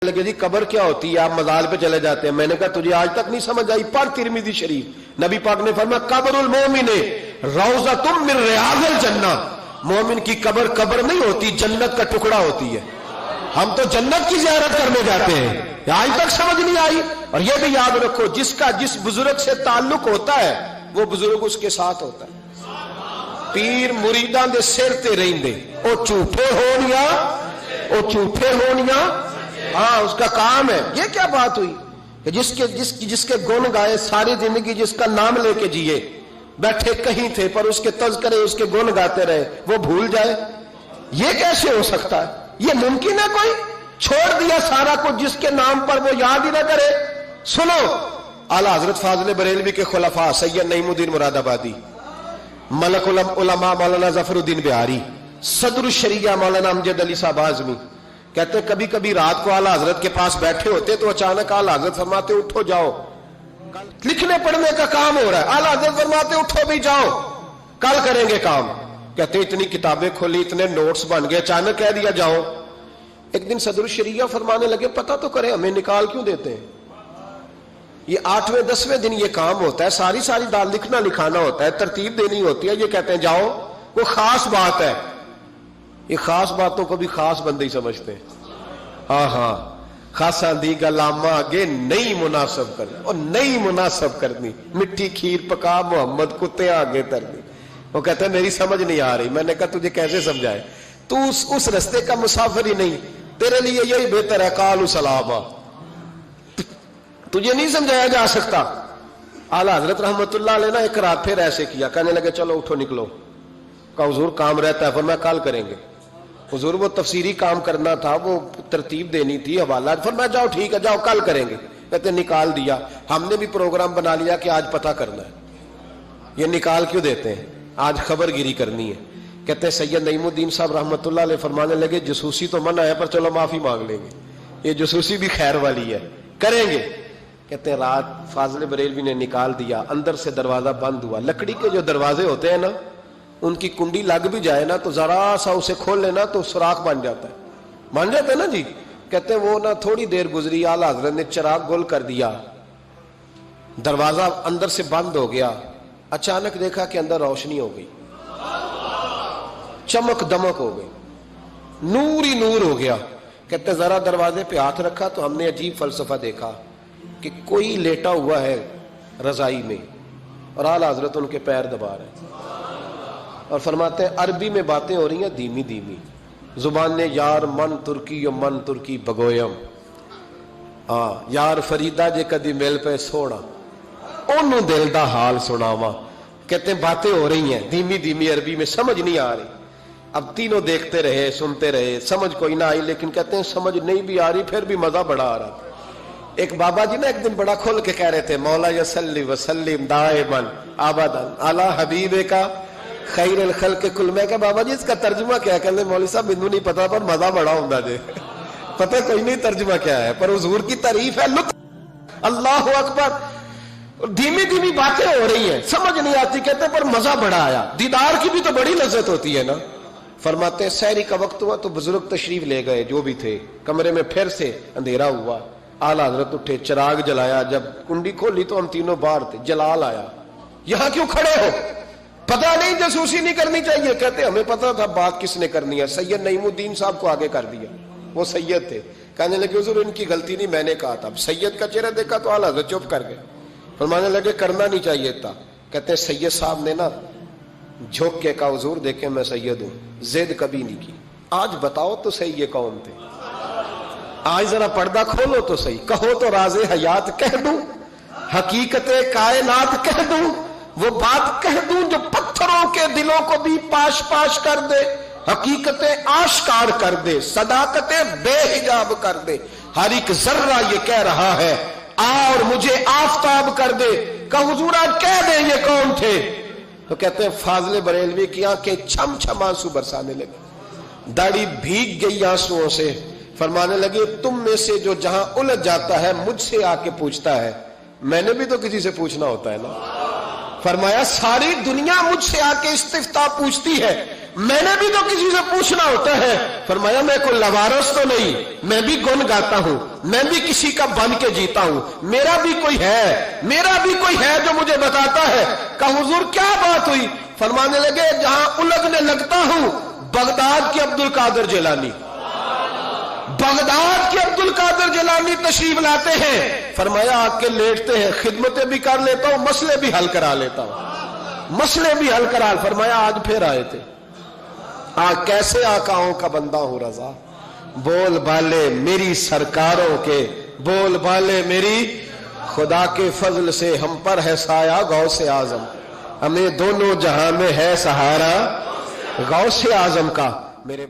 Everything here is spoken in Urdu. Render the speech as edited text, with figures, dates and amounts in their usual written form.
لگے جی قبر کیا ہوتی ہے، آپ مزار پہ چلے جاتے ہیں. میں نے کہا تجھے آج تک نہیں سمجھ آئی، پڑھ ترمذی شریف. نبی پاک نے فرمایا قبر المومن روضۃ من ریاض الجنہ. مومن کی قبر قبر نہیں ہوتی، جنت کا ٹکڑا ہوتی ہے. ہم تو جنت کی زیارت کرنے جاتے ہیں، آج تک سمجھ نہیں آئی. اور یہ بھی یاد رکھو، جس کا جس بزرگ سے تعلق ہوتا ہے وہ بزرگ اس کے ساتھ ہوتا ہے. پیر مریداں دے سر تے رہندے، او جھوٹے ہونیا، او جھوٹے ہونیا، ہاں اس کا کام ہے. یہ کیا بات ہوئی کہ جس کے گن گائے ساری زندگی، جس کا نام لے کے جیے، بیٹھے کہیں تھے پر اس کے تذکرے اس کے گن گاتے رہے، وہ بھول جائے؟ یہ کیسے ہو سکتا ہے؟ یہ ممکن ہے؟ کوئی چھوڑ دیا سارا کچھ جس کے نام پر وہ یاد ہی نہ کرے. سنو، اعلیٰ حضرت فاضل بریلوی کے خلفاء سید نعیم الدین مراد آبادی، ملک العلماء مولانا ظفر الدین بہاری، صدر الشریعہ مولانا امجد علی صاحب اعظمی کہتے کبھی کبھی رات کو اعلیٰ حضرت کے پاس بیٹھے ہوتے تو اچانک اعلیٰ حضرت فرماتے اٹھو جاؤ، لکھنے پڑھنے کا کام ہو رہا ہے. اعلیٰ حضرت فرماتے اٹھو بھی جاؤ، کل کریں گے کام. کہتے اتنی کتابیں کھولی، اتنے نوٹس بن گئے، اچانک کہہ دیا جاؤ. ایک دن صدر الشریعہ فرمانے لگے پتہ تو کریں ہمیں نکال کیوں دیتے ہیں؟ یہ 8ویں 10ویں دن یہ کام ہوتا ہے، ساری دال لکھنا لکھانا ہوتا ہے، ترتیب دینی ہوتی ہے. یہ کہتے ہیں جاؤ، وہ خاص بات ہے. یہ خاص باتوں کو بھی خاص بندے ہی سمجھتے ہیں. ہاں خاصا دی گلامہ آگے نہیں مناسب کرنی، اور نہیں مناسب کرنی، مٹھی کھیر پکا محمد کتے آگے ترنی. وہ کہتے ہیں میری سمجھ نہیں آ رہی. میں نے کہا تجھے کیسے سمجھائے، تو اس رستے کا مسافر ہی نہیں، تیرے لیے یہی بہتر ہے قالوا سلاما. تجھے نہیں سمجھایا جا سکتا. اعلیٰ حضرت رحمت اللہ علیہ نے ایک رات پھر ایسے کیا، کہنے لگے چلو اٹھو نکلو. کہا حضور کام رہتا ہے، فرمایا کل کریں گے. حضور وہ تفسیری کام کرنا تھا، وہ ترتیب دینی تھی، حوالہ. فرمایا جاؤ ٹھیک ہے، جاؤ کل کریں گے. کہتے نکال دیا. ہم نے بھی پروگرام بنا لیا کہ آج پتہ کرنا ہے. یہ نکال کیوں دیتے ہیں؟ آج خبر گیری کرنی ہے. کہتے ہیں سید نعیم الدین صاحب رحمت اللہ علیہ فرمانے لگے جسوسی تو منع ہے پر چلو معافی مانگ لیں گے، یہ جسوسی بھی خیر والی ہے، کریں گے. کہتے ہیں رات فاضل بریلوی نے نکال دیا، اندر سے دروازہ بند ہوا. لکڑی کے جو دروازے ہوتے ہیں نا، ان کی کنڈی لگ بھی جائے نا تو ذرا سا اسے کھول لینا تو سوراخ بن جاتا ہے، بن جاتا ہے نا جی. کہتے ہیں وہ نا تھوڑی دیر گزری، اعلیٰ حضرت نے چراغ گول کر دیا، دروازہ اندر سے بند ہو گیا. اچانک دیکھا کہ اندر روشنی ہو گئی، چمک دمک ہو گئی، نور ہی نور ہو گیا. کہتے ذرا دروازے پہ ہاتھ رکھا تو ہم نے عجیب فلسفہ دیکھا کہ کوئی لیٹا ہوا ہے رضائی میں اور اعلیٰ حضرت ان کے پیر دبا رہے ہیں اور فرماتے ہیں عربی میں باتیں ہو رہی ہیں دھیمی دھیمی. زبان نے یار من ترکی و من ترکی بگویم، ہاں یار فریدہ جے کدی مل پہ سونا انہوں دل دا حال سناواں. کہتے ہیں باتیں ہو رہی ہیں دھیمی دھیمی عربی میں، سمجھ نہیں آ رہی. اب تینوں دیکھتے رہے سنتے رہے، سمجھ کوئی نہ آئی، لیکن کہتے ہیں سمجھ نہیں بھی آ رہی پھر بھی مزہ بڑا آ رہا. ایک بابا جی نا ایک دن بڑا کھول کے کہہ رہے تھے مولا یصلی وسلم دائما ابدا علی حبیبک خیر الخلق کل. میں کہ بابا جی اس کا ترجمہ کیا ہے؟ کہتے مولوی صاحب مینوں نہیں پتا پر مزہ بڑا ہوندا جے. پتہ کوئی نہیں ترجمہ کیا ہے، پر حضور کی تعریف ہے، لطف. اللہ اکبر. دھیمی دھیمی باتیں ہو رہی ہیں، سمجھ نہیں آتی. کہتے پر مزہ بڑا آیا. دیدار کی بھی تو بڑی لذت ہوتی ہے نا. فرماتے ہیں سحری کا وقت ہوا تو بزرگ تشریف لے گئے جو بھی تھے. کمرے میں پھر سے اندھیرا ہوا. اعلیٰ حضرت اٹھے، چراغ جلایا. جب کنڈی کھولی تو ہم تینوں باہر تھے. جلال آیا، یہاں کیوں کھڑے ہو؟ پتہ نہیں جاسوسی نہیں کرنی چاہیے. کہتے ہمیں پتہ تھا بات کس نے کرنی ہے. سید نعیم الدین صاحب کو آگے کر دیا، وہ سید تھے. کہنے لگے حضور ان کی غلطی نہیں، میں نے کہا تھا. سید کا چہرہ دیکھا تو اعلیٰ حضرت چپ کر گئے. فرمانے لگے کرنا نہیں چاہیے تھا. کہتے ہیں سید صاحب نے نا جھوک کے کہا حضور دیکھیں میں سید ہوں، زید کبھی نہیں کی. آج بتاؤ تو صحیح یہ کون تھے؟ آج ذرا پردہ کھولو تو صحیح. کہو تو راز حیات کہہ دوں، حقیقت کائنات کہہ دوں، وہ بات کہہ دوں جو پتھروں کے دلوں کو بھی پاش پاش کر دے، حقیقت آشکار کر دے، صداقت بے حجاب کر دے. ہر ایک ذرہ یہ کہہ رہا ہے اور مجھے آفتاب کر دے. کہ حضور آج کہہ دیں یہ کون تھے؟ تو کہتے ہیں فاضل بریلوی کی آنکھیں چھم چھم آنسو برسانے لگے، داڑھی بھیگ گئی آنسوؤں سے. فرمانے لگے تم میں سے جو جہاں الجھ جاتا ہے مجھ سے آ کے پوچھتا ہے، میں نے بھی تو کسی سے پوچھنا ہوتا ہے نا. فرمایا ساری دنیا مجھ سے آ کے استفتاء پوچھتی ہے، میں نے بھی تو کسی سے پوچھنا ہوتا ہے. فرمایا میں کوئی لوارس تو نہیں, میں بھی گن گاتا ہوں, میں بھی کسی کا بن کے جیتا ہوں, میرا بھی کوئی ہے جو مجھے بتاتا ہے. کہا حضور کیا بات ہوئی؟ فرمانے لگے جہاں الجھنے لگتا ہوں بغداد کے عبد القادر جیلانی, بغداد کے عبد القادر جیلانی تشریف لاتے ہیں. فرمایا آ کے لیٹتے ہیں, خدمتیں بھی کر لیتا ہوں, مسئلے بھی حل کرا لیتا ہوں, مسئلے بھی حل کرا. فرمایا آج پھر آئے تھے. کیسے آقاؤں کا بندہ ہوں رضا, بول بالے میری سرکاروں کے, بول بالے میری, خدا کے فضل سے ہم پر ہے سایہ غوث اعظم, ہمیں دونوں جہاں میں ہے سہارا غوث اعظم کا. میرے